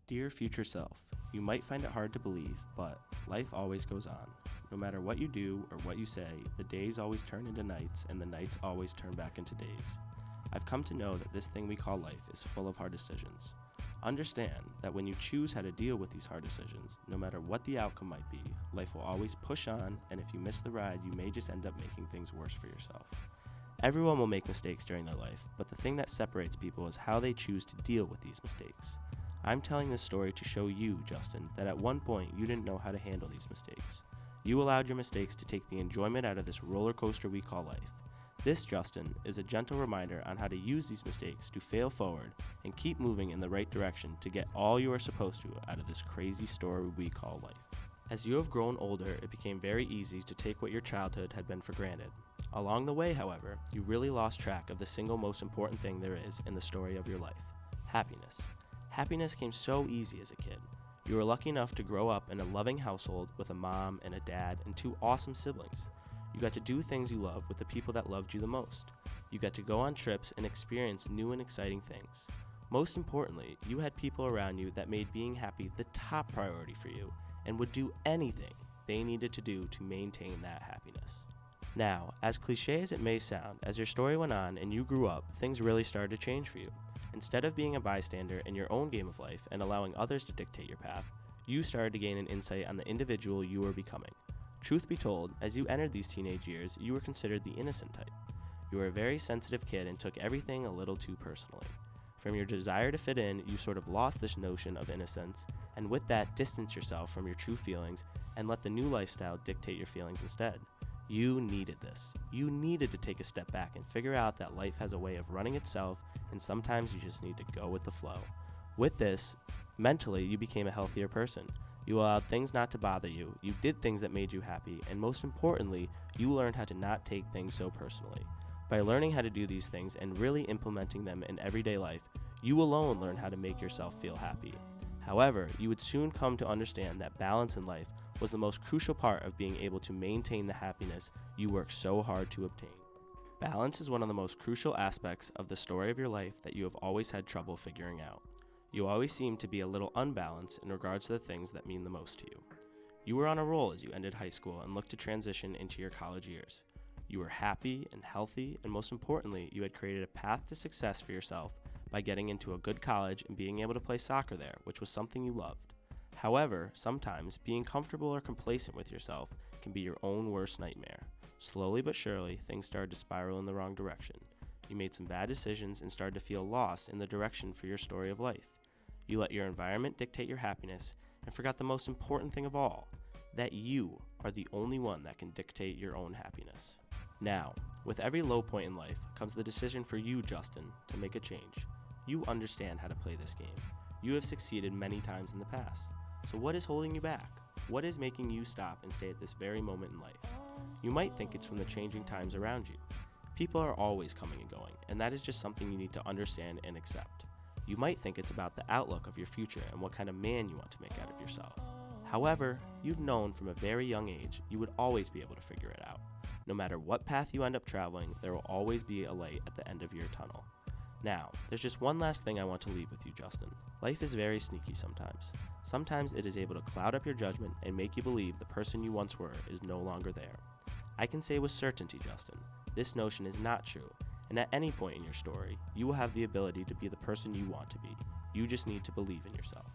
Dear future self, you might find it hard to believe, but life always goes on. No matter what you do or what you say, the days always turn into nights and the nights always turn back into days. I've come to know that this thing we call life is full of hard decisions. Understand that when you choose how to deal with these hard decisions, no matter what the outcome might be, life will always push on, and if you miss the ride, you may just end up making things worse for yourself. Everyone will make mistakes during their life, but the thing that separates people is how they choose to deal with these mistakes. I'm telling this story to show you, Justin, that at one point you didn't know how to handle these mistakes. You allowed your mistakes to take the enjoyment out of this roller coaster we call life. This, Justin, is a gentle reminder on how to use these mistakes to fail forward and keep moving in the right direction to get all you are supposed to out of this crazy story we call life. As you have grown older, it became very easy to take what your childhood had been for granted. Along the way, however, you really lost track of the single most important thing there is in the story of your life: happiness. Happiness came so easy as a kid. You were lucky enough to grow up in a loving household with a mom and a dad and two awesome siblings. You got to do things you love with the people that loved you the most. You got to go on trips and experience new and exciting things. Most importantly, you had people around you that made being happy the top priority for you and would do anything they needed to do to maintain that happiness. Now, as cliche as it may sound, as your story went on and you grew up, things really started to change for you. Instead of being a bystander in your own game of life and allowing others to dictate your path, you started to gain an insight on the individual you were becoming. Truth be told, as you entered these teenage years, you were considered the innocent type. You were a very sensitive kid and took everything a little too personally. From your desire to fit in, you sort of lost this notion of innocence, and with that, distanced yourself from your true feelings and let the new lifestyle dictate your feelings instead. You needed this. You needed to take a step back and figure out that life has a way of running itself, and sometimes you just need to go with the flow. With this, mentally, you became a healthier person. You allowed things not to bother you, you did things that made you happy, and most importantly, you learned how to not take things so personally. By learning how to do these things and really implementing them in everyday life, you alone learn how to make yourself feel happy. However, you would soon come to understand that balance in life was the most crucial part of being able to maintain the happiness you work so hard to obtain. Balance is one of the most crucial aspects of the story of your life that you have always had trouble figuring out. You always seem to be a little unbalanced in regards to the things that mean the most to you. You were on a roll as you ended high school and looked to transition into your college years. You were happy and healthy, and most importantly, you had created a path to success for yourself by getting into a good college and being able to play soccer there, which was something you loved. However, sometimes being comfortable or complacent with yourself can be your own worst nightmare. Slowly but surely, things started to spiral in the wrong direction. You made some bad decisions and started to feel lost in the direction for your story of life. You let your environment dictate your happiness and forgot the most important thing of all, that you are the only one that can dictate your own happiness. Now, with every low point in life comes the decision for you, Justin, to make a change. You understand how to play this game. You have succeeded many times in the past. So what is holding you back? What is making you stop and stay at this very moment in life? You might think it's from the changing times around you. People are always coming and going, and that is just something you need to understand and accept. You might think it's about the outlook of your future and what kind of man you want to make out of yourself. However, you've known from a very young age you would always be able to figure it out. No matter what path you end up traveling, there will always be a light at the end of your tunnel. Now, there's just one last thing I want to leave with you, Justin. Life is very sneaky sometimes. Sometimes it is able to cloud up your judgment and make you believe the person you once were is no longer there. I can say with certainty, Justin, this notion is not true, and at any point in your story, you will have the ability to be the person you want to be. You just need to believe in yourself.